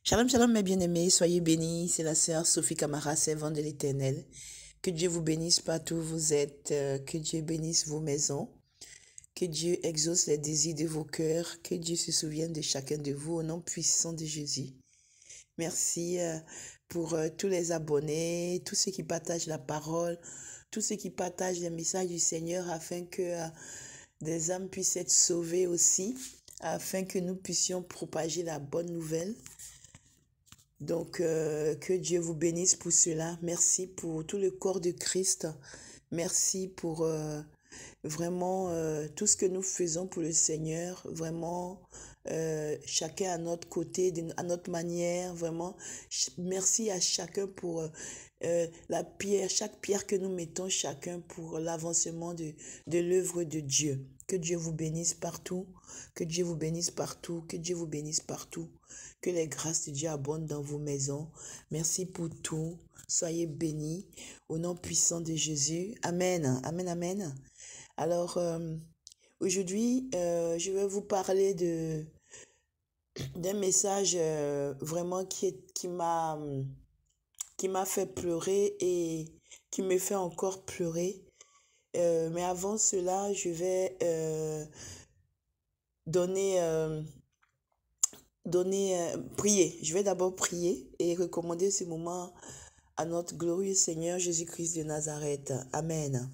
Shalom, shalom, mes bien-aimés, soyez bénis. C'est la sœur Sophie Camara, servante de l'Éternel. Que Dieu vous bénisse partout où vous êtes, que Dieu bénisse vos maisons, que Dieu exauce les désirs de vos cœurs, que Dieu se souvienne de chacun de vous au nom puissant de Jésus. Merci pour tous les abonnés, tous ceux qui partagent la parole, tous ceux qui partagent les messages du Seigneur afin que des âmes puissent être sauvées aussi, afin que nous puissions propager la bonne nouvelle. Donc, que Dieu vous bénisse pour cela. Merci pour tout le corps de Christ. Merci pour vraiment tout ce que nous faisons pour le Seigneur. Vraiment, chacun à notre côté, à notre manière. Vraiment, merci à chacun pour chaque pierre que nous mettons chacun pour l'avancement de l'œuvre de Dieu. Que Dieu vous bénisse partout. Que Dieu vous bénisse partout. Que Dieu vous bénisse partout. Que les grâces de Dieu abondent dans vos maisons. Merci pour tout. Soyez bénis au nom puissant de Jésus. Amen. Amen, amen. Alors, aujourd'hui, je vais vous parler d'un message vraiment qui m'a fait pleurer et qui me fait encore pleurer. Mais avant cela, je vais prier. Je vais d'abord prier et recommander ce moment à notre glorieux Seigneur Jésus-Christ de Nazareth. Amen.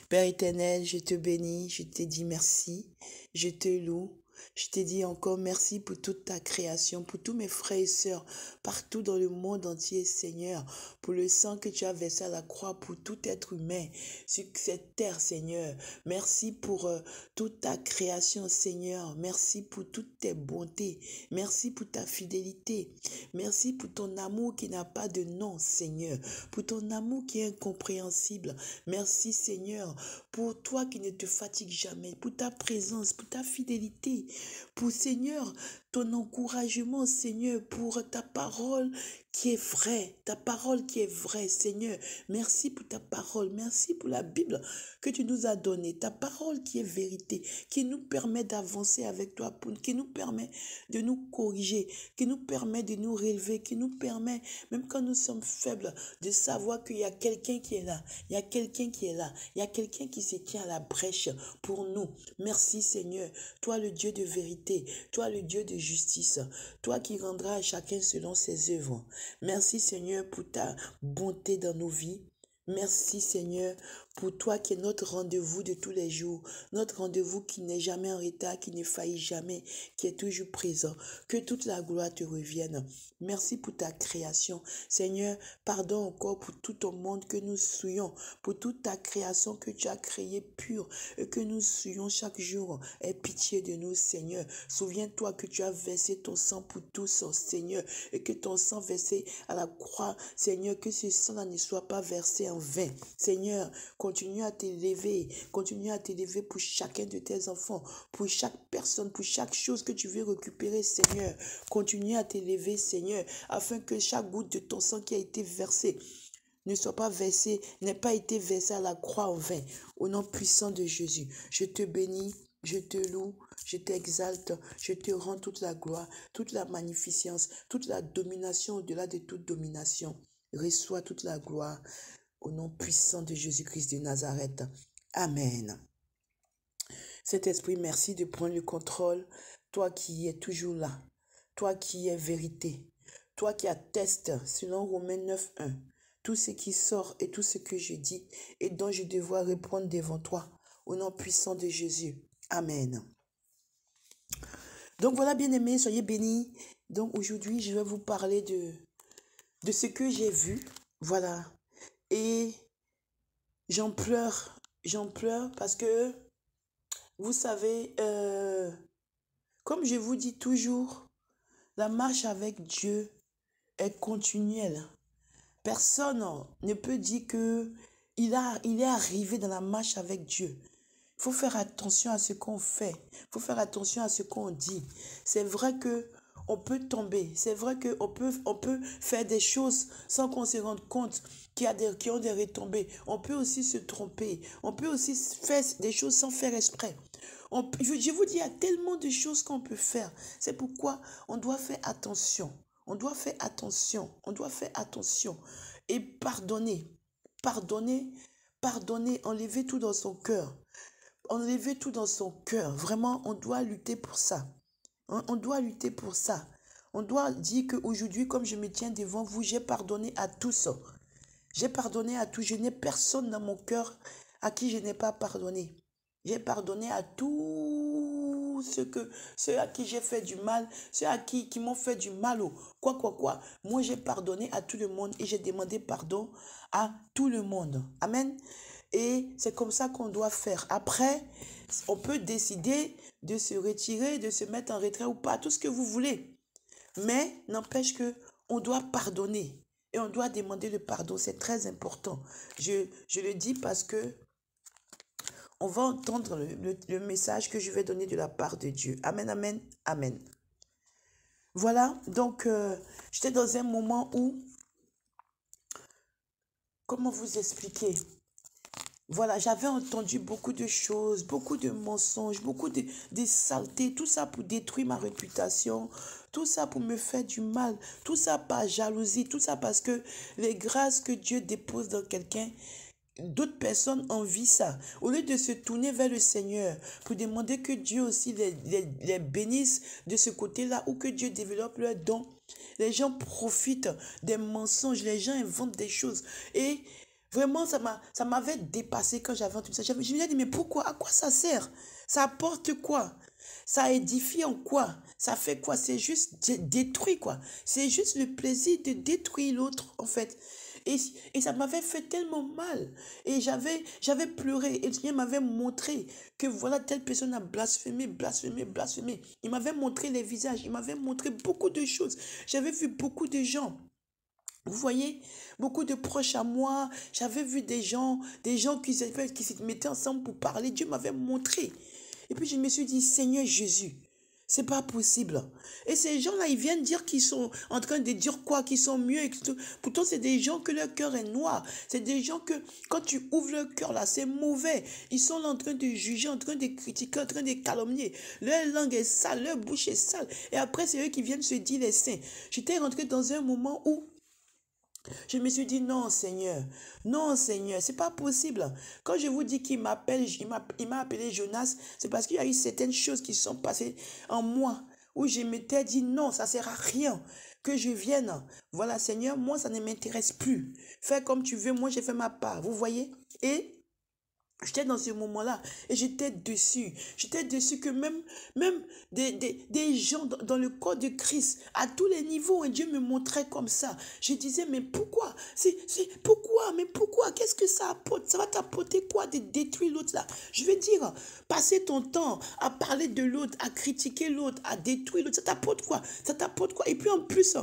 Père éternel, je te bénis, je te dis merci, je te loue. Je te dis encore merci pour toute ta création, pour tous mes frères et sœurs, partout dans le monde entier, Seigneur, pour le sang que tu as versé à la croix pour tout être humain sur cette terre, Seigneur. Merci pour toute ta création, Seigneur. Merci pour toutes tes bontés. Merci pour ta fidélité. Merci pour ton amour qui n'a pas de nom, Seigneur. Pour ton amour qui est incompréhensible. Merci, Seigneur, pour toi qui ne te fatigue jamais, pour ta présence, pour ta fidélité, pour, Seigneur, ton encouragement, Seigneur, pour ta parole qui est vraie, ta parole qui est vraie, Seigneur. Merci pour ta parole, merci pour la Bible que tu nous as donnée, ta parole qui est vérité, qui nous permet d'avancer avec toi, qui nous permet de nous corriger, qui nous permet de nous relever, qui nous permet, même quand nous sommes faibles, de savoir qu'il y a quelqu'un qui est là, il y a quelqu'un qui est là, il y a quelqu'un qui se tient à la brèche pour nous. Merci, Seigneur, toi le Dieu de vérité, toi le Dieu de justice, toi qui rendras à chacun selon ses œuvres. Merci, Seigneur, pour ta bonté dans nos vies. Merci, Seigneur, pour toi qui est notre rendez-vous de tous les jours, notre rendez-vous qui n'est jamais en retard, qui ne faillit jamais, qui est toujours présent. Que toute la gloire te revienne. Merci pour ta création. Seigneur, pardon encore pour tout ton monde que nous souillons, pour toute ta création que tu as créée pure et que nous souillons chaque jour. Aie pitié de nous, Seigneur. Souviens-toi que tu as versé ton sang pour tous, Seigneur, et que ton sang versé à la croix, Seigneur, que ce sang ne soit pas versé en vain. Seigneur, continue à t'élever pour chacun de tes enfants, pour chaque personne, pour chaque chose que tu veux récupérer, Seigneur. Continue à t'élever, Seigneur, afin que chaque goutte de ton sang qui a été versée n'ait pas été versé à la croix en vain. Au nom puissant de Jésus, je te bénis, je te loue, je t'exalte, je te rends toute la gloire, toute la magnificence, toute la domination au-delà de toute domination. Reçois toute la gloire au nom puissant de Jésus-Christ de Nazareth. Amen. Saint-Esprit, merci de prendre le contrôle, toi qui es toujours là, toi qui es vérité, toi qui attestes, selon Romains 9:1, tout ce qui sort et tout ce que je dis et dont je devrais répondre devant toi, au nom puissant de Jésus. Amen. Donc voilà, bien-aimés, soyez bénis. Donc aujourd'hui, je vais vous parler de ce que j'ai vu. Voilà. Et j'en pleure parce que, vous savez, comme je vous dis toujours, la marche avec Dieu est continuelle. Personne ne peut dire que il est arrivé dans la marche avec Dieu. Il faut faire attention à ce qu'on fait. Il faut faire attention à ce qu'on dit. C'est vrai que on peut tomber. C'est vrai qu'on peut faire des choses sans qu'on se rende compte qui ont des retombées. On peut aussi se tromper. On peut aussi faire des choses sans faire exprès. Je vous dis, il y a tellement de choses qu'on peut faire. C'est pourquoi on doit faire attention. On doit faire attention. On doit faire attention. Et pardonner. Pardonner. Pardonner. Enlever tout dans son cœur. Enlever tout dans son cœur. Vraiment, on doit lutter pour ça. On doit lutter pour ça. On doit dire qu'aujourd'hui, comme je me tiens devant vous, j'ai pardonné à tous. J'ai pardonné à tous. Je n'ai personne dans mon cœur à qui je n'ai pas pardonné. J'ai pardonné à tous ceux à qui j'ai fait du mal, ceux à qui m'ont fait du mal. Quoi. Moi, j'ai pardonné à tout le monde et j'ai demandé pardon à tout le monde. Amen. Et c'est comme ça qu'on doit faire. Après, on peut décider de se retirer, de se mettre en retrait ou pas, tout ce que vous voulez. Mais n'empêche que on doit pardonner et on doit demander le pardon. C'est très important. Je le dis parce que on va entendre le message que je vais donner de la part de Dieu. Amen, amen, amen. Voilà, donc j'étais dans un moment où, comment vous expliquer? Voilà, j'avais entendu beaucoup de choses, beaucoup de mensonges, beaucoup de saletés, tout ça pour détruire ma réputation, tout ça pour me faire du mal, tout ça par jalousie, tout ça parce que les grâces que Dieu dépose dans quelqu'un, d'autres personnes envient ça. Au lieu de se tourner vers le Seigneur pour demander que Dieu aussi les bénisse de ce côté-là ou que Dieu développe leurs dons, les gens profitent des mensonges, les gens inventent des choses. Et vraiment, ça m'avait dépassé quand j'avais entendu ça. Je me suis dit, mais pourquoi? À quoi ça sert? Ça apporte quoi? Ça édifie en quoi? Ça fait quoi? C'est juste détruit, quoi. C'est juste le plaisir de détruire l'autre, en fait. Et ça m'avait fait tellement mal. Et j'avais pleuré. Et le Seigneur m'avait montré que voilà, telle personne a blasphémé. Il m'avait montré les visages. Il m'avait montré beaucoup de choses. J'avais vu beaucoup de gens. Vous voyez, beaucoup de proches à moi. J'avais vu des gens qui se mettaient ensemble pour parler. Dieu m'avait montré. Et puis je me suis dit, Seigneur Jésus, c'est pas possible. Et ces gens-là, ils viennent dire qu'ils sont en train de dire quoi, qu'ils sont mieux. Pourtant, c'est des gens que leur cœur est noir. C'est des gens que, quand tu ouvres leur cœur là, c'est mauvais. Ils sont là en train de juger, en train de critiquer, en train de calomnier. Leur langue est sale, leur bouche est sale. Et après, c'est eux qui viennent se dire les saints. J'étais rentré dans un moment où je me suis dit, non Seigneur, c'est pas possible. Quand je vous dis qu'il m'appelle, il m'a appelé Jonas, c'est parce qu'il y a eu certaines choses qui sont passées en moi, où je m'étais dit, non, ça sert à rien que je vienne. Voilà Seigneur, moi ça ne m'intéresse plus. Fais comme tu veux, moi j'ai fait ma part, vous voyez. Et j'étais dans ce moment-là et j'étais dessus. J'étais dessus que même des gens dans le corps de Christ, à tous les niveaux, et Dieu me montrait comme ça. Je disais, mais pourquoi? Pourquoi? Qu'est-ce que ça apporte? Ça va t'apporter quoi de détruire l'autre là? Je veux dire, passer ton temps à parler de l'autre, à critiquer l'autre, à détruire l'autre, ça t'apporte quoi? Et puis en plus,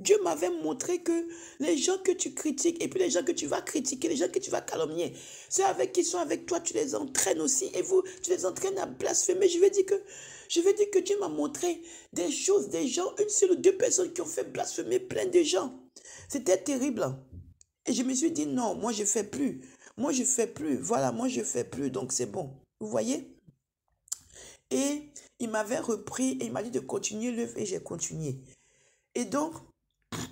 Dieu m'avait montré que les gens que tu critiques et puis les gens que tu vas critiquer, les gens que tu vas calomnier, ceux qui sont avec toi, tu les entraînes aussi et tu les entraînes à blasphémer. Je veux dire que Dieu m'a montré des choses, des gens, une seule ou deux personnes qui ont fait blasphémer plein de gens. C'était terrible. Et je me suis dit, non, moi je fais plus. Voilà, moi je fais plus, donc c'est bon. Vous voyez? Et il m'avait repris et il m'a dit de continuer l'œuvre et j'ai continué. Et donc,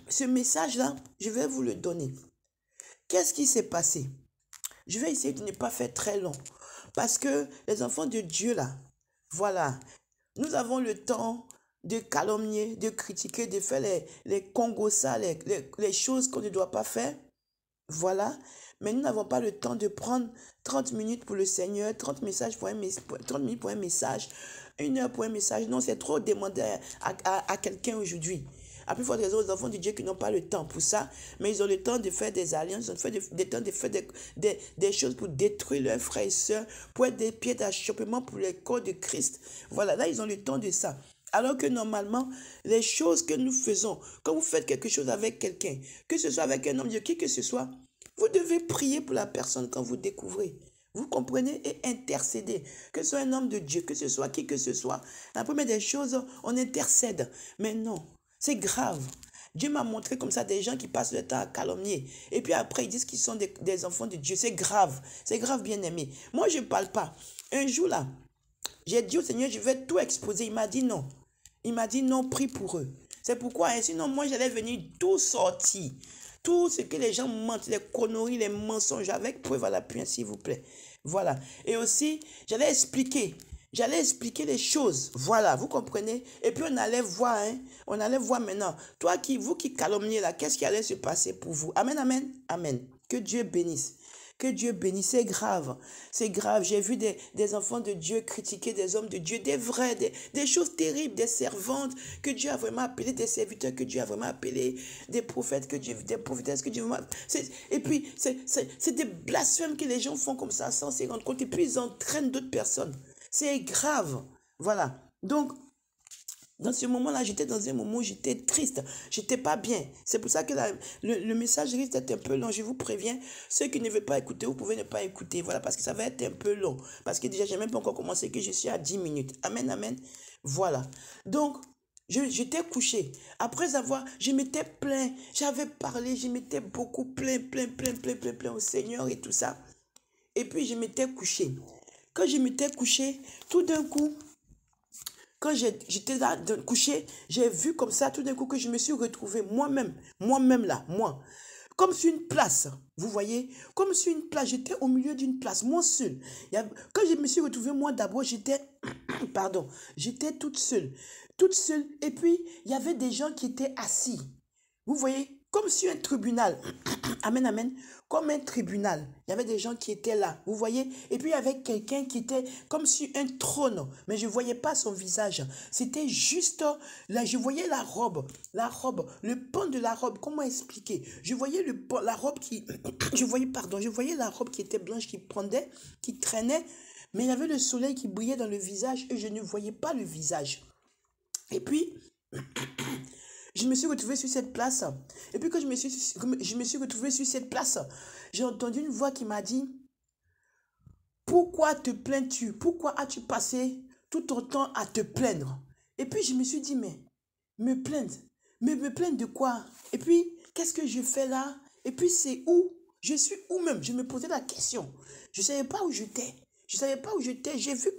ce message-là, je vais vous le donner. Qu'est-ce qui s'est passé? Je vais essayer de ne pas faire très long. Parce que les enfants de Dieu, là, voilà, nous avons le temps de calomnier, de critiquer, de faire les congos, les choses qu'on ne doit pas faire. Voilà. Mais nous n'avons pas le temps de prendre 30 minutes pour le Seigneur, 30 minutes pour un message, 1 heure pour un message. Non, c'est trop demander à quelqu'un aujourd'hui. À plus forte raison, les enfants de Dieu qui n'ont pas le temps pour ça, mais ils ont le temps de faire des alliances, ils ont le temps de faire des choses pour détruire leurs frères et sœurs, pour être des pieds d'achoppement pour le corps de Christ. Voilà, là, ils ont le temps de ça. Alors que normalement, les choses que nous faisons, quand vous faites quelque chose avec quelqu'un, que ce soit avec un homme de Dieu, qui que ce soit, vous devez prier pour la personne quand vous découvrez. Vous comprenez? Et intercéder. Que ce soit un homme de Dieu, que ce soit qui que ce soit. La première des choses, on intercède. Mais non. C'est grave. Dieu m'a montré comme ça des gens qui passent le temps à calomnier. Et puis après, ils disent qu'ils sont des enfants de Dieu. C'est grave. C'est grave, bien aimé. Moi, je ne parle pas. Un jour là, j'ai dit au Seigneur, je vais tout exposer. Il m'a dit non. Il m'a dit non, prie pour eux. C'est pourquoi, hein, sinon moi j'allais venir tout sortir. Tout ce que les gens mentent, les conneries, les mensonges, avec preuve à l'appui, hein, s'il vous plaît. Voilà. Et aussi, j'allais expliquer. J'allais expliquer les choses. Voilà, vous comprenez? Et puis on allait voir, hein, on allait voir maintenant. Vous qui calomniez là, qu'est-ce qui allait se passer pour vous? Amen, amen, amen. Que Dieu bénisse. Que Dieu bénisse, c'est grave, c'est grave. J'ai vu des enfants de Dieu critiquer des hommes de Dieu, des vrais, des choses terribles, des servantes que Dieu a vraiment appelées, des serviteurs que Dieu a vraiment appelés, des prophètes que Dieu, des prophétesses que Dieu a vraiment... Et puis, c'est des blasphèmes que les gens font comme ça, sans se rendre compte, et puis ils entraînent d'autres personnes. C'est grave, voilà. Donc, dans ce moment-là, j'étais dans un moment où j'étais triste. J'étais pas bien. C'est pour ça que le message risque d'être un peu long. Je vous préviens, ceux qui ne veulent pas écouter, vous pouvez ne pas écouter. Voilà, parce que ça va être un peu long. Parce que déjà, j'ai même pas encore commencé, que je suis à 10 minutes. Amen, amen. Voilà. Donc, j'étais couché. Après avoir, je m'étais plaint. J'avais parlé, je m'étais beaucoup plaint au Seigneur et tout ça. Et puis, je m'étais couché. Quand je m'étais couché, tout d'un coup, quand j'étais là couché, j'ai vu comme ça tout d'un coup que je me suis retrouvée moi-même là, moi. Comme sur une place, vous voyez, comme sur une place, j'étais au milieu d'une place, moi seule. Quand je me suis retrouvée, moi d'abord, j'étais, pardon, j'étais toute seule, et puis il y avait des gens qui étaient assis, vous voyez, comme sur un tribunal, amen, amen, comme un tribunal, il y avait des gens qui étaient là, vous voyez, et puis il y avait quelqu'un qui était comme sur un trône, mais je ne voyais pas son visage, c'était juste, là, je voyais la robe, le pan de la robe, comment expliquer, je voyais la robe qui, je voyais la robe qui était blanche, qui pendait, qui traînait, mais il y avait le soleil qui brillait dans le visage, et je ne voyais pas le visage, et puis, je me suis retrouvée sur cette place. Et puis quand je me suis retrouvée sur cette place, j'ai entendu une voix qui m'a dit, pourquoi te plains-tu? Pourquoi as-tu passé tout ton temps à te plaindre? Et puis je me suis dit, mais me plaindre? Mais me plaindre de quoi? Et puis, qu'est-ce que je fais là? Et puis c'est où? Je suis où même? Je me posais la question. Je ne savais pas où j'étais. Je ne savais pas où j'étais. J'ai vu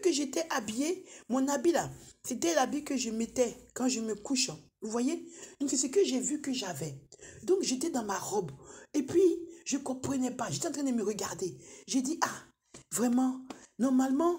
que j'étais habillée. Mon habit là, c'était l'habit que je mettais quand je me couche. Vous voyez? Donc c'est ce que j'ai vu que j'avais. Donc j'étais dans ma robe. Et puis, je ne comprenais pas. J'étais en train de me regarder. J'ai dit, ah, vraiment, normalement,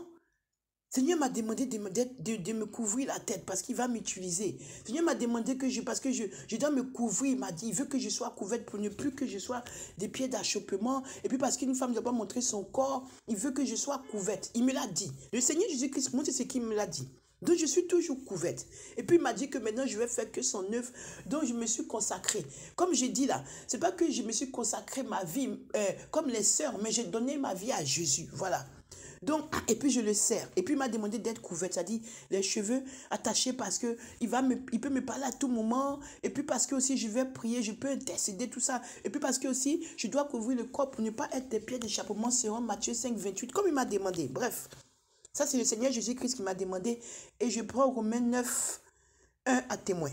Seigneur m'a demandé de me couvrir la tête parce qu'il va m'utiliser. Seigneur m'a demandé parce que je dois me couvrir. Il m'a dit, il veut que je sois couverte pour ne plus que je sois des pieds d'achoppement. Et puis parce qu'une femme ne doit pas montrer son corps, il veut que je sois couverte. Il me l'a dit. Le Seigneur Jésus-Christ, moi, c'est ce qu'il me l'a dit. Donc je suis toujours couverte. Et puis il m'a dit que maintenant je vais faire que son œuvre. Donc je me suis consacrée. Comme je dis là, c'est pas que je me suis consacrée ma vie comme les sœurs, mais j'ai donné ma vie à Jésus. Voilà. Donc, et puis je le sers. Et puis il m'a demandé d'être couverte, c'est-à-dire les cheveux attachés parce que il peut me parler à tout moment. Et puis parce que aussi je vais prier, je peux intercéder, tout ça. Et puis parce que aussi je dois couvrir le corps pour ne pas être des pieds d'échappement selon Matthieu 5, 28, comme il m'a demandé. Bref, ça c'est le Seigneur Jésus-Christ qui m'a demandé. Et je prends Romains 9, 1 à témoin.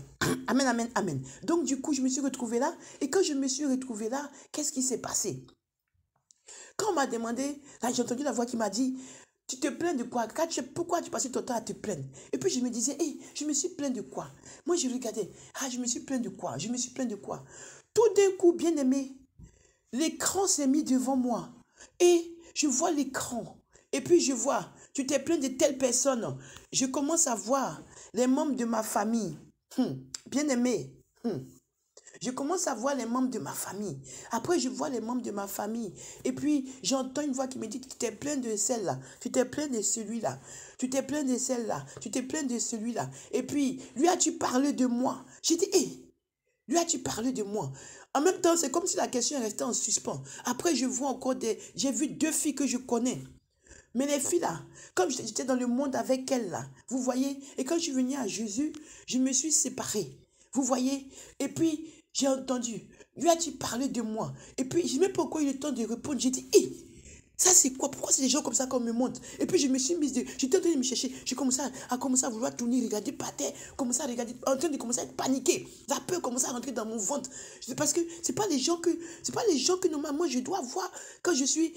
Amen, amen, amen. Donc du coup, je me suis retrouvée là. Et quand je me suis retrouvée là, qu'est-ce qui s'est passé? Quand on m'a demandé, là j'ai entendu la voix qui m'a dit, tu te plains de quoi? Pourquoi tu passais ton temps à te plaindre? Et puis je me disais, hey, je me suis plaint de quoi? Moi je regardais, je me suis plaint de quoi? Je me suis plaint de quoi? Tout d'un coup, bien aimé, l'écran s'est mis devant moi. Et je vois l'écran. Et puis je vois, tu t'es plaint de telle personne. Je commence à voir les membres de ma famille. Bien aimé. Je commence à voir les membres de ma famille. Après, je vois les membres de ma famille. Et puis, j'entends une voix qui me dit, tu t'es plaint de celle-là. Tu t'es plaint de celui-là. Tu t'es plaint de celle-là. Tu t'es plaint de celui-là. Et puis, lui as-tu parlé de moi? J'ai dit, hé, lui as-tu parlé de moi? En même temps, c'est comme si la question restait en suspens. Après, je vois encore j'ai vu 2 filles que je connais. Mais les filles là, comme j'étais dans le monde avec elles là, vous voyez, et quand je suis venue à Jésus, je me suis séparée. Vous voyez? Et puis, j'ai entendu, lui a-t-il parlé de moi? Et puis, je n'ai même pas encore eu le temps de répondre. J'ai dit, hé, ça c'est quoi? Pourquoi c'est des gens comme ça qu'on me montre? Et puis, je me suis mise, j'étais en train de me chercher. J'ai commencé à vouloir tourner, regarder par terre, commencer à regarder, en train de commencer à être paniqué. La peur commençait à rentrer dans mon ventre. Parce que c'est pas les gens que normalement je dois voir quand je suis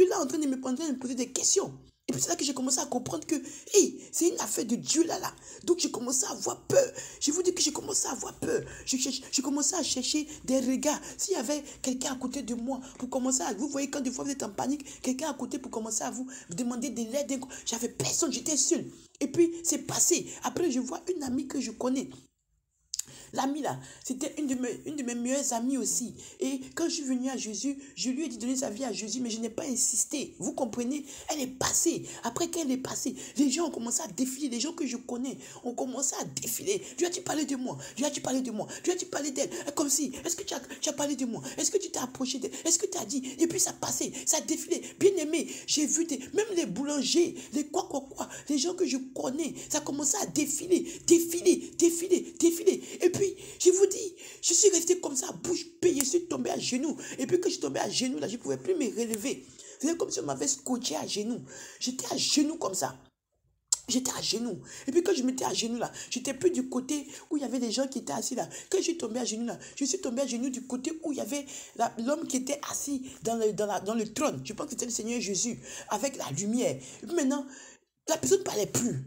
là en train de me poser des questions. Et puis c'est là que j'ai commencé à comprendre que, hey, c'est une affaire de Dieu là. Donc j'ai commencé à avoir peur. Je vous dis que j'ai commencé à avoir peur. J'ai commencé à chercher des regards. S'il y avait quelqu'un à côté de moi pour commencer à... Vous voyez, quand des fois vous êtes en panique, quelqu'un à côté pour commencer à vous demander de l'aide. J'avais personne, j'étais seul. Et puis c'est passé. Après, je vois une amie que je connais. L'amie là, c'était une de mes meilleures amies aussi. Et quand je suis venue à Jésus, je lui ai dit de donner sa vie à Jésus, mais je n'ai pas insisté. Vous comprenez? Elle est passée. Après qu'elle est passée, les gens ont commencé à défiler. Les gens que je connais ont commencé à défiler. Lui as-tu parlé de moi? Lui as-tu parlé de moi? Lui as-tu parlé d'elle? Comme si, est-ce que tu as parlé de moi? Est-ce que tu t'es approché d'elle? Est-ce que tu as dit? Et puis ça passait, ça défilait. Bien aimé, j'ai vu même les boulangers, les quoi, les gens que je connais, ça commençait à défiler. Et puis, je vous dis, je suis resté comme ça, bouche bée, je suis tombé à genoux. Et puis, quand je suis tombé à genoux, là, je ne pouvais plus me relever. C'était comme si on m'avait scotché à genoux. J'étais à genoux comme ça. J'étais à genoux. Et puis quand je m'étais à genoux là, j'étais plus du côté où il y avait des gens qui étaient assis là. Quand je suis tombé à genoux là, je suis tombé à genoux du côté où il y avait l'homme qui était assis dans le trône. Je pense que c'était le Seigneur Jésus, avec la lumière. Et puis maintenant, la personne ne parlait plus.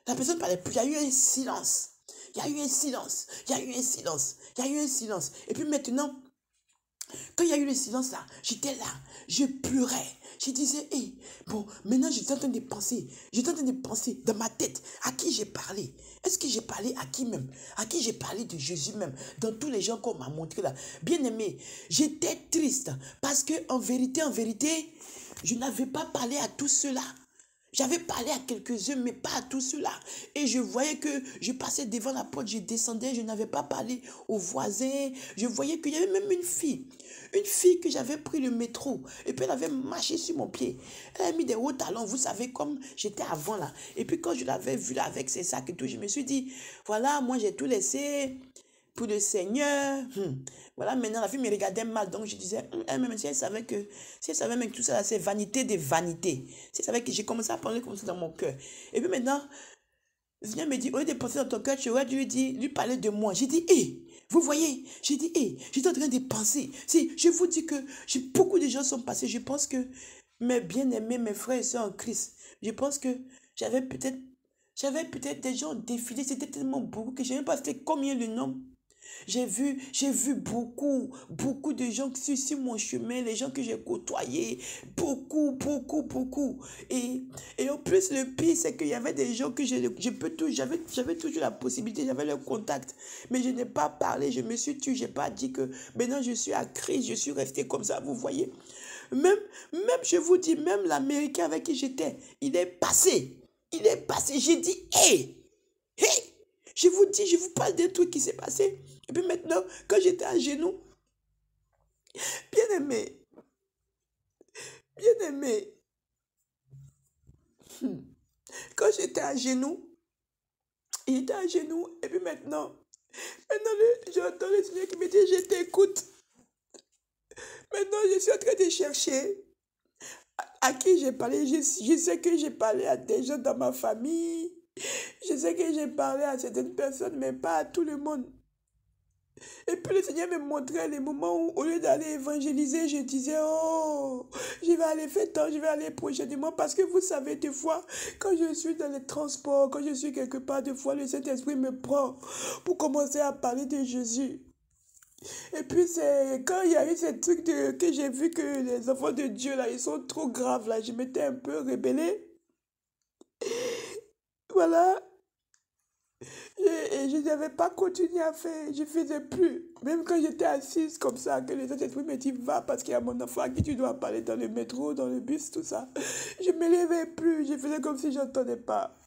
La personne ne parlait plus. Il y a eu un silence. Il y a eu un silence. Et puis maintenant, quand il y a eu le silence là, j'étais là, je pleurais. Je disais, hey, bon, maintenant j'étais en train de penser. Dans ma tête, à qui j'ai parlé? Est-ce que j'ai parlé à qui même? À qui j'ai parlé de Jésus même? Dans tous les gens qu'on m'a montré là. Bien aimé, j'étais triste parce que en vérité, je n'avais pas parlé à tous ceux-là. J'avais parlé à quelques-uns, mais pas à tous ceux-là. Et je voyais que je passais devant la porte, je descendais, je n'avais pas parlé aux voisins. Je voyais qu'il y avait même une fille que j'avais pris le métro. Et puis elle avait marché sur mon pied. Elle a mis des hauts talons, vous savez, comme j'étais avant là. Et puis quand je l'avais vue là avec ses sacs et tout, je me suis dit, voilà, moi j'ai tout laissé pour le Seigneur. Voilà, maintenant la fille me regardait mal, donc je disais, elle-même, si elle savait même que tout ça, c'est vanité des vanités. Si elle savait que j'ai commencé à parler comme ça dans mon cœur. Et puis maintenant, le Seigneur me dit, au lieu de penser dans ton cœur, tu aurais dû lui parler de moi. J'ai dit, hé, vous voyez, j'ai dit, hé, j'étais en train de penser. Si, je vous dis que beaucoup de gens sont passés. Je pense que mes bien-aimés, mes frères et sœurs en Christ, je pense que j'avais peut-être des gens défiler. C'était tellement beaucoup que je ne sais même pas c'était combien le nombre. J'ai vu beaucoup de gens qui sont sur mon chemin, les gens que j'ai côtoyés, beaucoup. Et en plus, le pire, c'est qu'il y avait des gens que j'avais toujours la possibilité, j'avais le contact, mais je n'ai pas parlé, je me suis tué, je n'ai pas dit que maintenant je suis à Christ, je suis resté comme ça, vous voyez. Même, je vous dis, même l'Américain avec qui j'étais, il est passé, j'ai dit, hé, je vous dis, je vous parle d'un truc qui s'est passé. Et puis maintenant, quand j'étais à genoux, bien aimé, quand j'étais à genoux, il était à genoux, et puis maintenant j'entends le Seigneur qui me dit, je t'écoute. Maintenant, je suis en train de chercher à qui j'ai parlé. Je sais que j'ai parlé à des gens dans ma famille. Je sais que j'ai parlé à certaines personnes, mais pas à tout le monde. Et puis le Seigneur me montrait les moments où, au lieu d'aller évangéliser, je disais, oh, je vais aller faire tant, je vais aller prochainement. Parce que vous savez, des fois, quand je suis dans les transports, quand je suis quelque part, des fois, le Saint-Esprit me prend pour commencer à parler de Jésus. Et puis c'est quand il y a eu ces trucs que j'ai vu que les enfants de Dieu, là, ils sont trop graves, là, je m'étais un peu rebellée. Voilà. Et je n'avais pas continué à faire, je ne faisais plus. Même quand j'étais assise comme ça, que les autres esprits me disent, va parce qu'il y a mon enfant à qui tu dois parler dans le métro, dans le bus, tout ça. Je ne me levais plus, je faisais comme si je n'entendais pas.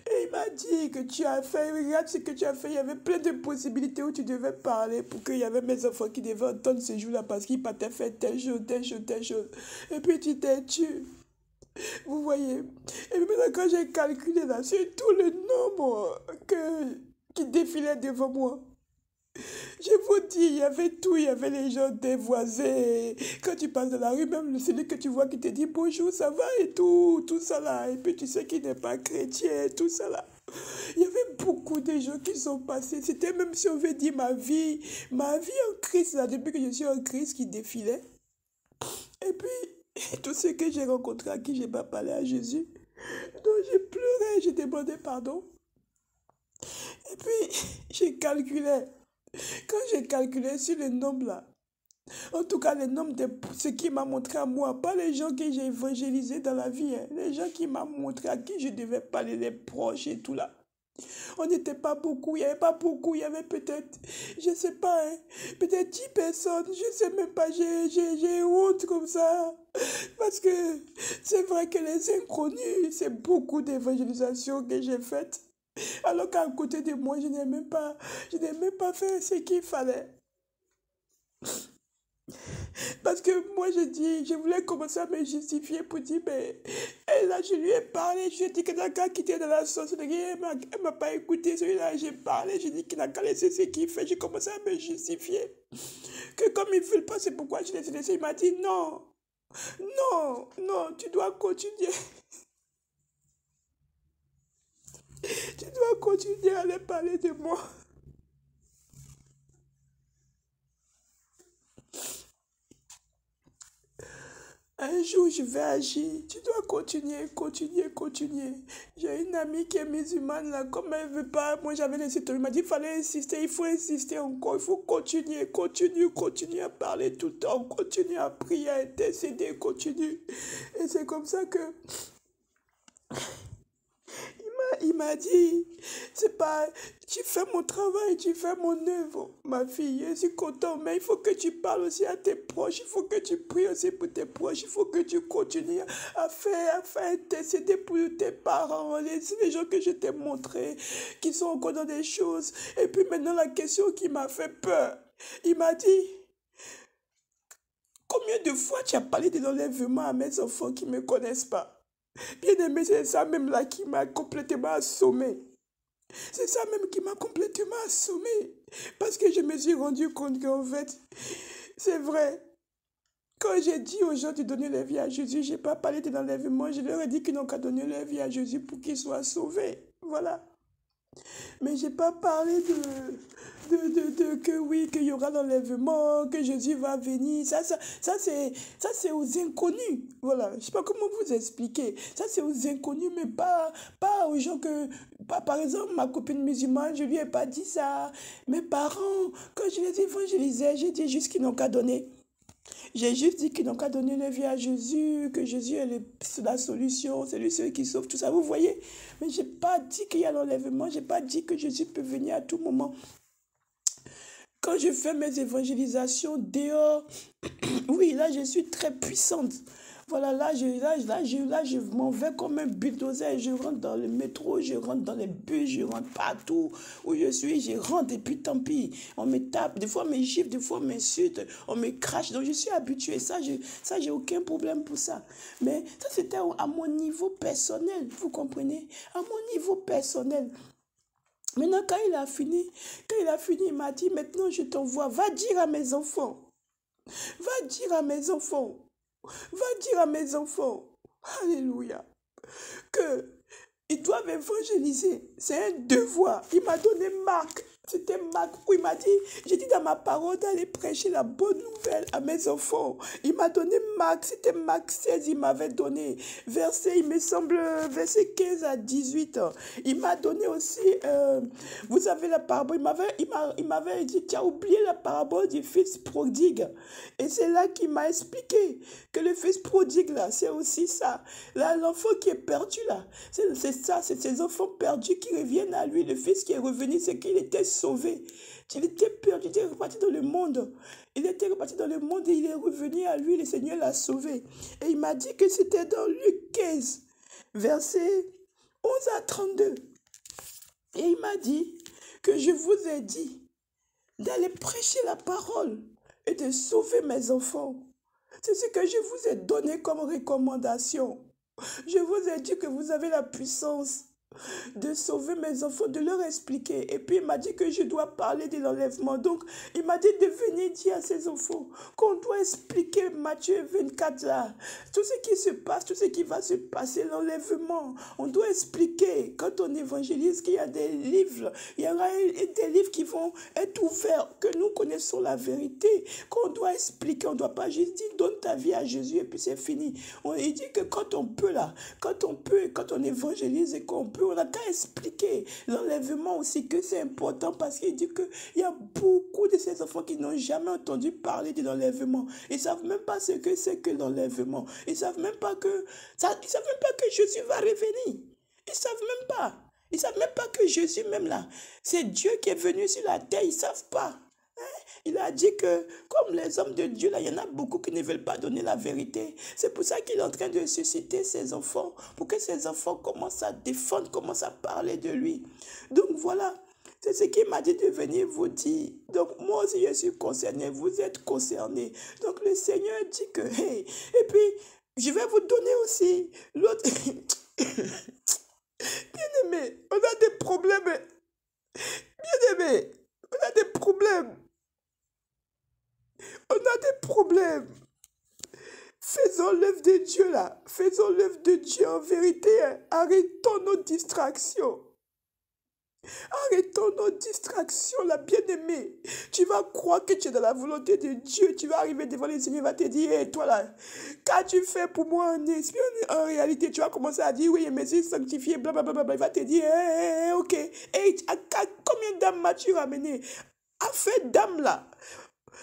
Et il m'a dit que tu as fait, regarde ce que tu as fait, il y avait plein de possibilités où tu devais parler pour qu'il y avait mes enfants qui devaient entendre ce jour-là parce qu'ils partaient faire telle chose. Et puis tu t'es tué. Vous voyez. Et maintenant, quand j'ai calculé là, c'est tout le nombre qui défilait devant moi. Je vous dis, il y avait tout, il y avait les gens, des voisins. Quand tu passes dans la rue, même celui que tu vois qui te dit bonjour, ça va et tout ça là. Et puis tu sais qu'il n'est pas chrétien, tout ça là. Il y avait beaucoup de gens qui sont passés. C'était même si on veut dire ma vie en Christ, là, depuis que je suis en Christ qui défilait. Et puis, tous ceux que j'ai rencontrés à qui je n'ai pas parlé à Jésus. Donc, j'ai pleuré, j'ai demandé pardon. Et puis, j'ai calculé. Quand j'ai calculé sur le nombre là, en tout cas le nombre de ce qui m'a montré à moi, pas les gens que j'ai évangélisés dans la vie, hein, les gens qui m'ont montré à qui je devais parler, les proches et tout là. On n'était pas beaucoup, il n'y avait pas beaucoup, il y avait peut-être, je ne sais pas, hein, peut-être 10 personnes, je ne sais même pas, j'ai honte comme ça. Parce que c'est vrai que les inconnus, c'est beaucoup d'évangélisation que j'ai faites. Alors qu'à côté de moi, je n'ai même pas fait ce qu'il fallait. Parce que moi, je voulais commencer à me justifier pour dire, mais et là, je lui ai parlé, je lui ai dit qu'il n'a qu'à quitter dans la sorcellerie, elle ne m'a pas écouté, celui-là, j'ai parlé, j'ai dit qu'il n'a qu'à laisser ce qu'il fait, j'ai commencé à me justifier. Que comme il ne veut pas, c'est pourquoi je l'ai laissé. Il m'a dit, non, non, non, tu dois continuer, tu dois continuer à aller parler de moi. Un jour, je vais agir. Tu dois continuer, continuer, continuer. J'ai une amie qui est musulmane, là, comme elle ne veut pas, moi j'avais laissé tomber. Elle m'a dit qu'il fallait insister, il faut insister encore, il faut continuer, continuer, continuer à parler tout le temps, continuer à prier, à intercéder, continuer. Et c'est comme ça que il m'a dit, c'est pas, tu fais mon travail, tu fais mon œuvre, ma fille, je suis content, mais il faut que tu parles aussi à tes proches, il faut que tu pries aussi pour tes proches, il faut que tu continues à faire intercéder pour tes parents, les gens que je t'ai montrés, qui sont encore dans des choses. Et puis maintenant, la question qui m'a fait peur, il m'a dit, combien de fois tu as parlé de l'enlèvement à mes enfants qui ne me connaissent pas? Bien aimé, c'est ça même là qui m'a complètement assommé. C'est ça même qui m'a complètement assommé. Parce que je me suis rendu compte qu'en fait, c'est vrai. Quand j'ai dit aux gens de donner leur vie à Jésus, je n'ai pas parlé de l'enlèvement. Je leur ai dit qu'ils n'ont qu'à donner leur vie à Jésus pour qu'ils soient sauvés. Voilà. Mais je n'ai pas parlé que oui, qu'il y aura l'enlèvement, que Jésus va venir. Ça c'est aux inconnus. Voilà. Je ne sais pas comment vous expliquer. Ça, c'est aux inconnus, mais pas aux gens que... par exemple, ma copine musulmane, je ne lui ai pas dit ça. Mes parents, quand je les évangélisais, j'ai dit juste qu'ils n'ont qu'à donner. J'ai juste dit qu'ils n'ont qu'à donner leur vie à Jésus, que Jésus est la solution, c'est lui celui qui sauve, tout ça, vous voyez. Mais je n'ai pas dit qu'il y a l'enlèvement, je n'ai pas dit que Jésus peut venir à tout moment. Quand je fais mes évangélisations dehors, oui, là, je suis très puissante. Voilà, je m'en vais comme un bulldozer. Je rentre dans le métro, je rentre dans les bus, je rentre partout où je suis. Je rentre et puis tant pis. On me tape, des fois on me gifle, des fois on m'insulte, on me crache. Donc je suis habituée. Ça, j'ai aucun problème pour ça. Mais ça, c'était à mon niveau personnel. Vous comprenez? À mon niveau personnel. Maintenant, quand il a fini, il m'a dit, maintenant je t'envoie, va dire à mes enfants. Va dire à mes enfants. Va dire à mes enfants, alléluia, que ils doivent évangéliser. C'est un devoir. Il m'a donné Marc. C'était Marc où il m'a dit, j'ai dit dans ma parole d'aller prêcher la bonne nouvelle à mes enfants. Il m'a donné Marc, c'était Marc 16, il m'avait donné. Verset, il me semble, verset 15 à 18. Il m'a donné aussi, vous avez la parabole, il m'avait dit, tu as oublié la parabole du fils prodigue. Et c'est là qu'il m'a expliqué que le fils prodigue, là, c'est aussi ça. Là, l'enfant qui est perdu, là, c'est ça, c'est ces enfants perdus qui reviennent à lui. Le fils qui est revenu, c'est qu'il était sauvé. Il était perdu, il était reparti dans le monde. Il était reparti dans le monde et il est revenu à lui. Le Seigneur l'a sauvé. Et il m'a dit que c'était dans Luc 15, verset 11 à 32. Et il m'a dit que je vous ai dit d'aller prêcher la parole et de sauver mes enfants. C'est ce que je vous ai donné comme recommandation. Je vous ai dit que vous avez la puissance de sauver mes enfants, de leur expliquer. Et puis il m'a dit que je dois parler de l'enlèvement. Donc il m'a dit de venir dire à ses enfants qu'on doit expliquer Matthieu 24 là. Tout ce qui se passe, tout ce qui va se passer, l'enlèvement. On doit expliquer quand on évangélise qu'il y a des livres. Il y aura des livres qui vont être ouverts, que nous connaissons la vérité, qu'on doit expliquer. On ne doit pas juste dire donne ta vie à Jésus et puis c'est fini. Il dit que quand on peut là, quand on évangélise et qu'on peut, on a qu'à expliquer l'enlèvement aussi, que c'est important parce qu'il dit qu'il y a beaucoup de ces enfants qui n'ont jamais entendu parler de l'enlèvement. Ils ne savent même pas ce que c'est que l'enlèvement. Ils ne savent même pas que Jésus va revenir. Ils ne savent même pas. Ils ne savent même pas que Jésus même là, c'est Dieu qui est venu sur la terre. Ils ne savent pas. Il a dit que, comme les hommes de Dieu, là, il y en a beaucoup qui ne veulent pas donner la vérité. C'est pour ça qu'il est en train de susciter ses enfants, pour que ses enfants commencent à défendre, commencent à parler de lui. Donc voilà, c'est ce qu'il m'a dit de venir vous dire. Donc moi aussi, je suis concerné, vous êtes concernés. Donc le Seigneur dit que, hey, et puis, je vais vous donner aussi l'autre... Bien-aimé, on a des problèmes. Bien-aimé, on a des problèmes. On a des problèmes. Faisons l'œuvre de Dieu là. Faisons l'œuvre de Dieu en vérité. Arrêtons nos distractions. Arrêtons nos distractions, la bien-aimée. Tu vas croire que tu es dans la volonté de Dieu. Tu vas arriver devant le Seigneur, il va te dire, hey, toi là, qu'as-tu fait pour moi en esprit, en réalité, tu vas commencer à dire, oui, je me suis sanctifié, blablabla. Il va te dire, hey, ok. Et combien d'âmes m'as-tu ramené? À fait d'âmes là.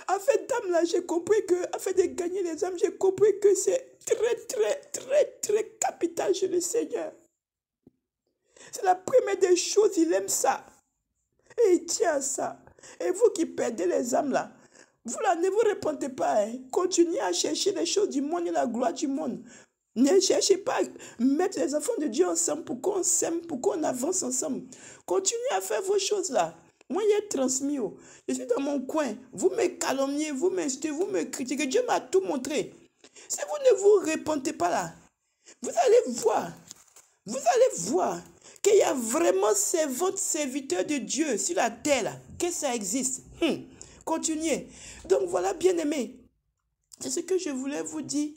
En fait, dame, là, j'ai compris que, afin de gagner les âmes, j'ai compris que c'est très capital chez le Seigneur. C'est la première des choses, il aime ça. Et il tient à ça. Et vous qui perdez les âmes, là, vous là, ne vous répondez pas. Hein. Continuez à chercher les choses du monde et la gloire du monde. Ne cherchez pas à mettre les enfants de Dieu ensemble pour qu'on s'aime, pour qu'on avance ensemble. Continuez à faire vos choses là. Moi, il est transmis. Je suis dans mon coin. Vous me calomniez, vous m'insultez, vous me critiquez. Dieu m'a tout montré. Si vous ne vous répondez pas là, vous allez voir qu'il y a vraiment votre serviteur de Dieu sur la terre, là, que ça existe. Continuez. Donc voilà, bien-aimés. C'est ce que je voulais vous dire.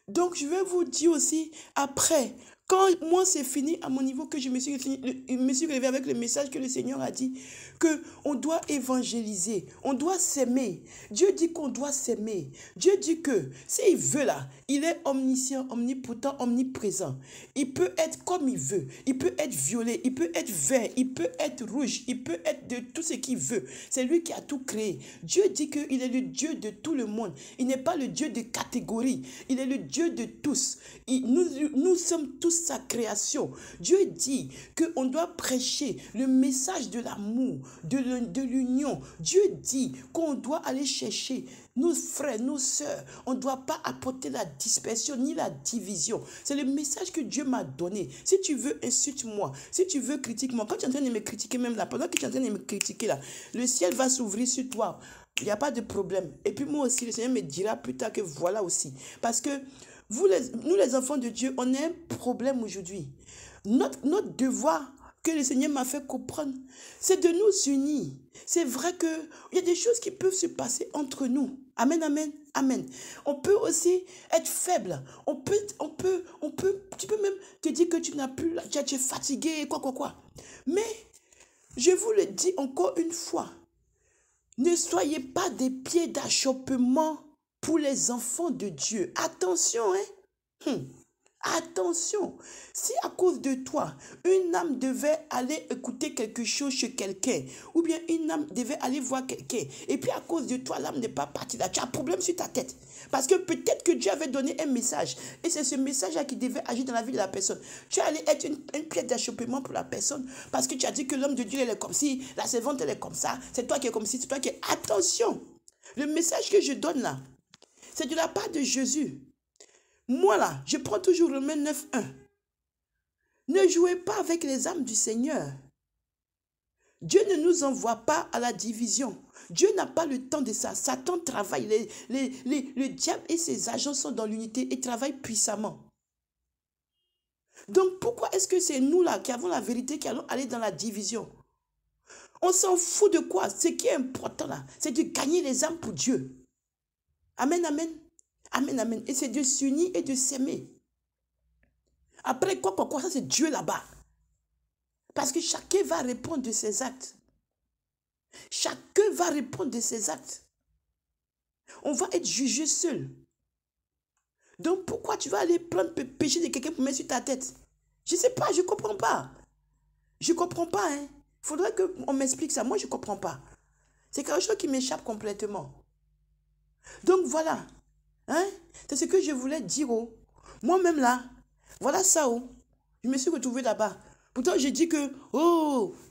Donc je vais vous dire aussi, après, quand moi c'est fini à mon niveau, que je me suis relevé avec le message que le Seigneur a dit, qu'on doit évangéliser, on doit s'aimer. Dieu dit qu'on doit s'aimer. Dieu dit que s'il veut là, il est omniscient, omnipotent, omniprésent. Il peut être comme il veut. Il peut être violet, il peut être vert, il peut être rouge, il peut être de tout ce qu'il veut. C'est lui qui a tout créé. Dieu dit qu'il est le Dieu de tout le monde. Il n'est pas le Dieu de catégorie. Il est le Dieu de tous. Nous sommes tous sa création. Dieu dit qu'on doit prêcher le message de l'amour, de l'union. Dieu dit qu'on doit aller chercher nos frères, nos sœurs. On ne doit pas apporter la dispersion ni la division. C'est le message que Dieu m'a donné. Si tu veux, insulte-moi. Si tu veux, critique-moi. Quand tu es en train de me critiquer même là, pendant que tu es en train de me critiquer là, le ciel va s'ouvrir sur toi. Il n'y a pas de problème. Et puis moi aussi, le Seigneur me dira plus tard que voilà aussi. Parce que nous les enfants de Dieu, on a un problème aujourd'hui. Notre devoir que le Seigneur m'a fait comprendre, c'est de nous unir. C'est vrai qu'il y a des choses qui peuvent se passer entre nous. Amen, amen, amen. On peut aussi être faible. Tu peux même te dire que tu n'as plus, tu es fatigué, quoi. Mais, je vous le dis encore une fois, ne soyez pas des pieds d'achoppement pour les enfants de Dieu. Attention, hein. Attention, si à cause de toi, une âme devait aller écouter quelque chose chez quelqu'un, ou bien une âme devait aller voir quelqu'un, et puis à cause de toi, l'âme n'est pas partie là, tu as un problème sur ta tête. Parce que peut-être que Dieu avait donné un message, et c'est ce message-là qui devait agir dans la vie de la personne. Tu es allé être une pièce d'achoppement pour la personne, parce que tu as dit que l'homme de Dieu, elle est comme ci, la servante, elle est comme ça, c'est toi qui es comme ci, c'est toi qui es... Attention, le message que je donne là, c'est de la part de Jésus. Moi là, je prends toujours Romains 9:1. Ne jouez pas avec les âmes du Seigneur. Dieu ne nous envoie pas à la division. Dieu n'a pas le temps de ça. Satan travaille. Le diable et ses agents sont dans l'unité et travaillent puissamment. Donc, pourquoi est-ce que c'est nous là qui avons la vérité, qui allons aller dans la division? On s'en fout de quoi? Ce qui est important là, c'est de gagner les âmes pour Dieu. Amen, amen. Amen, amen. Et c'est de s'unir et de s'aimer. Après, quoi, ça c'est Dieu là-bas. Parce que chacun va répondre de ses actes. Chacun va répondre de ses actes. On va être jugé seul. Donc pourquoi tu vas aller prendre le péché de quelqu'un pour mettre sur ta tête? Je ne sais pas, je ne comprends pas. Je ne comprends pas. Il faudrait qu'on m'explique ça. Moi, je ne comprends pas. C'est quelque chose qui m'échappe complètement. Donc voilà. C'est ce que je voulais dire. Moi-même là, voilà ça. Je me suis retrouvée là-bas. Pourtant, j'ai dit que,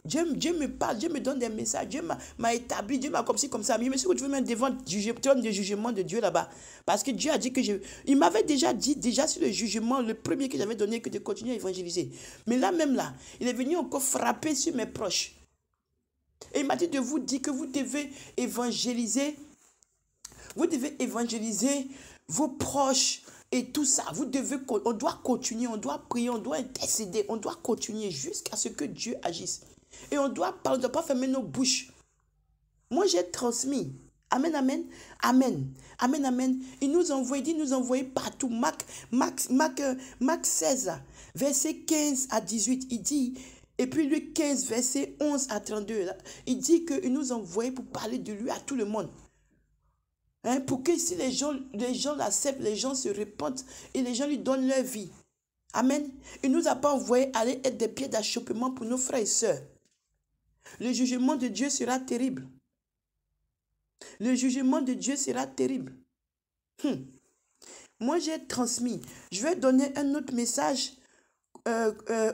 Dieu me parle, Dieu me donne des messages, Dieu m'a établi, Dieu m'a comme ci, comme ça. Mais je me suis retrouvée même devant le trône de jugement de Dieu là-bas. Parce que Dieu a dit que il m'avait déjà dit, sur le jugement, le premier que j'avais donné, que de continuer à évangéliser. Mais là même là, il est venu encore frapper sur mes proches. Et il m'a dit de vous dire que vous devez évangéliser vos proches. Et tout ça, on doit continuer, on doit prier, on doit intercéder, on doit continuer jusqu'à ce que Dieu agisse. Et on ne doit pas fermer nos bouches. Moi, j'ai transmis. Amen, amen, amen, amen, amen. Il nous envoie, partout. Marc 16, verset 15 à 18, il dit, et puis Luc 15, verset 11 à 32, il dit qu'il nous envoie pour parler de lui à tout le monde. Pour que si les gens l'acceptent, les gens se répandent et les gens lui donnent leur vie. Amen. Il ne nous a pas envoyé aller être des pieds d'achoppement pour nos frères et sœurs. Le jugement de Dieu sera terrible. Le jugement de Dieu sera terrible. Moi, j'ai transmis. Je vais donner un autre message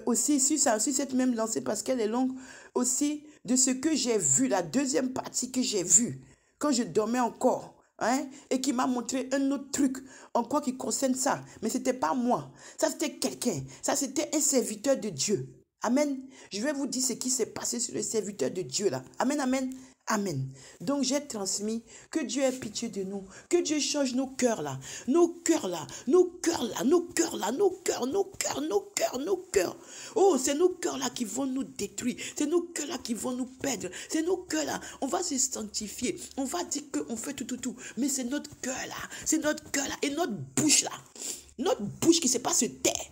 aussi sur cette même lancée parce qu'elle est longue. Aussi de ce que j'ai vu, la deuxième partie que j'ai vue quand je dormais encore. Et qui m'a montré un autre truc en quoi qui concerne ça. Mais ce n'était pas moi. Ça, c'était quelqu'un. Ça, c'était un serviteur de Dieu. Amen. Je vais vous dire ce qui s'est passé sur le serviteur de Dieu là. Amen, amen. Amen. Donc, j'ai transmis que Dieu ait pitié de nous. Que Dieu change nos cœurs là. Nos cœurs là. Nos cœurs là. Nos cœurs là. Nos cœurs, nos cœurs, nos cœurs, nos cœurs. Oh, c'est nos cœurs là qui vont nous détruire. C'est nos cœurs là qui vont nous perdre. C'est nos cœurs là. On va se sanctifier. On va dire qu'on fait tout. Mais c'est notre cœur là. C'est notre cœur là. Et notre bouche là. Notre bouche qui ne sait pas se taire.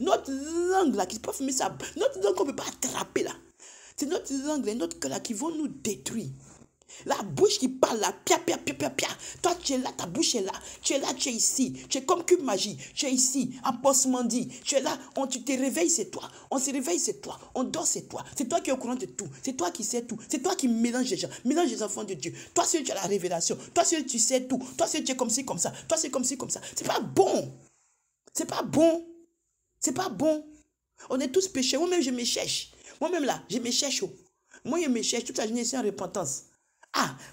Notre langue là qui ne peut pas fumer ça. Notre langue qu'on ne peut pas attraper là. C'est notre langue et notre cœur là qui vont nous détruire. La bouche qui parle là, pia. Toi, tu es là, ta bouche est là. Tu es là, tu es ici. Tu es comme qu'une magie. Tu es ici, en post-mandi. Tu es là, tu te réveilles, c'est toi. On se réveille, c'est toi. On dort, c'est toi. C'est toi qui es au courant de tout. C'est toi qui sais tout. C'est toi qui mélange les gens. Mélange les enfants de Dieu. Toi, seul, tu as la révélation. Toi, seul, tu sais tout. Toi, seul, tu es comme ci, comme ça. Toi, c'est comme ci, comme ça. C'est pas bon. C'est pas bon. C'est pas bon. On est tous péchés. Moi-même, je me cherche. Moi-même là, je me cherche. Moi, je me cherche toute la journée en repentance.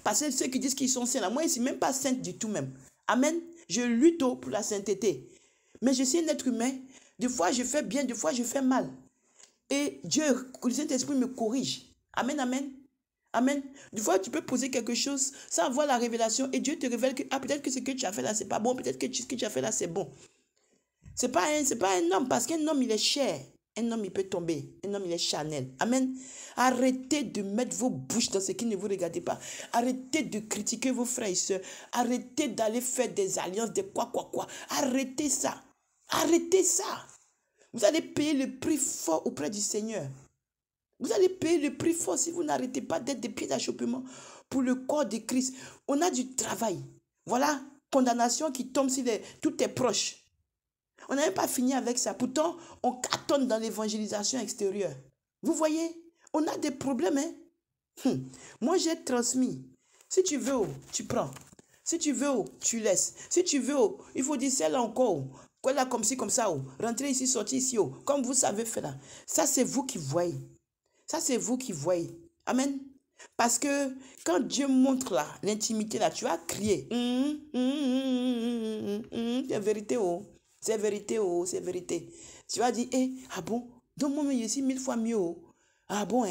Parce que ceux qui disent qu'ils sont saints là, moi, je ne suis même pas sainte du tout même. Amen. Je lutte pour la sainteté. Mais je suis un être humain. Des fois, je fais bien, des fois, je fais mal. Et Dieu, le Saint-Esprit me corrige. Amen, amen. Amen. Des fois, tu peux poser quelque chose sans avoir la révélation et Dieu te révèle que peut-être que ce que tu as fait là, c'est pas bon. Peut-être que ce que tu as fait là, c'est bon. C'est pas un homme parce qu'un homme, il est cher. Un homme, il peut tomber. Un homme, il est charnel. Amen. Arrêtez de mettre vos bouches dans ce qui ne vous regarde pas. Arrêtez de critiquer vos frères et sœurs. Arrêtez d'aller faire des alliances, des quoi. Arrêtez ça. Arrêtez ça. Vous allez payer le prix fort auprès du Seigneur. Vous allez payer le prix fort si vous n'arrêtez pas d'être des pieds d'achoppement pour le corps de Christ. On a du travail. Voilà, condamnation qui tombe sur tous tes proches. On n'a même pas fini avec ça. Pourtant, on cartonne dans l'évangélisation extérieure. Vous voyez, on a des problèmes. Moi, j'ai transmis. Si tu veux, tu prends. Si tu veux, tu laisses. Si tu veux, il faut dire celle-là encore. Quoi là, comme ci, comme ça. Rentrez ici, sortez ici. Comme vous savez faire là. Ça, c'est vous qui voyez. Ça, c'est vous qui voyez. Amen. Parce que quand Dieu montre là, l'intimité là, tu vas crier. C'est vérité, C'est vérité, c'est vérité. Tu vas dire, ah bon, donne-moi ici 1000 fois mieux. Ah bon,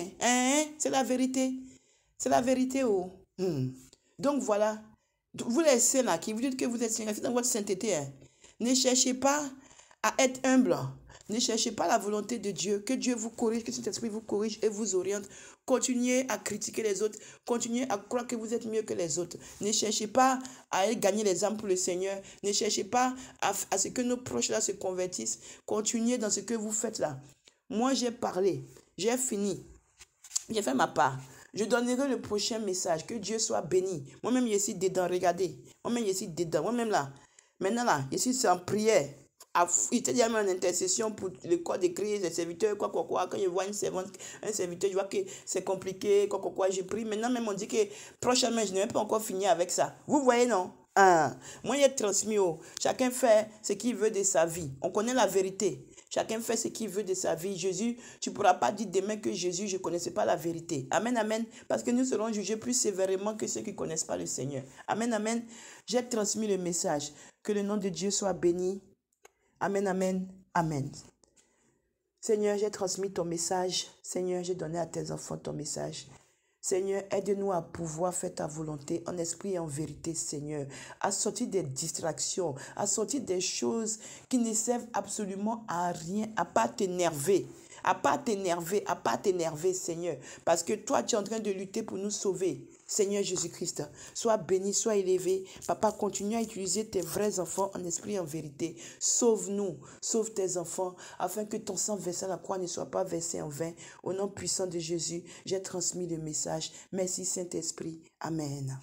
c'est la vérité. C'est la vérité, Donc voilà, vous les saints là, qui vous dites que vous êtes saints dans votre sainteté, ne cherchez pas à être humble. Ne cherchez pas la volonté de Dieu. Que Dieu vous corrige, que cet esprit vous corrige et vous oriente. Continuez à critiquer les autres. Continuez à croire que vous êtes mieux que les autres. Ne cherchez pas à aller gagner les âmes pour le Seigneur. Ne cherchez pas à ce que nos proches là se convertissent. Continuez dans ce que vous faites là. Moi, j'ai parlé. J'ai fini. J'ai fait ma part. Je donnerai le prochain message. Que Dieu soit béni. Moi-même, je suis dedans. Regardez. Moi-même, je suis dedans. Moi-même là. Maintenant là, je suis en prière. Il te dit même en intercession pour le corps de Christ, les serviteurs, quoi. Quand je vois un serviteur, je vois que c'est compliqué, quoi. Je prie. Maintenant, même on dit que prochainement, je n'ai même pas encore fini avec ça. Vous voyez, non? Ah. Moi, il est transmis. Chacun fait ce qu'il veut de sa vie. On connaît la vérité. Chacun fait ce qu'il veut de sa vie. Jésus, tu ne pourras pas dire demain que Jésus, je ne connaissais pas la vérité. Amen, amen. Parce que nous serons jugés plus sévèrement que ceux qui ne connaissent pas le Seigneur. Amen, amen. J'ai transmis le message. Que le nom de Dieu soit béni. Amen, amen, amen. Seigneur, j'ai transmis ton message. Seigneur, j'ai donné à tes enfants ton message. Seigneur, aide-nous à pouvoir faire ta volonté en esprit et en vérité, Seigneur. À sortir des distractions, à sortir des choses qui ne servent absolument à rien, à pas t'énerver. À pas t'énerver, Seigneur. Parce que toi, tu es en train de lutter pour nous sauver. Seigneur Jésus-Christ, sois béni, sois élevé. Papa, continue à utiliser tes vrais enfants en esprit et en vérité. Sauve-nous, sauve tes enfants, afin que ton sang versé à la croix ne soit pas versé en vain. Au nom puissant de Jésus, j'ai transmis le message. Merci Saint-Esprit. Amen.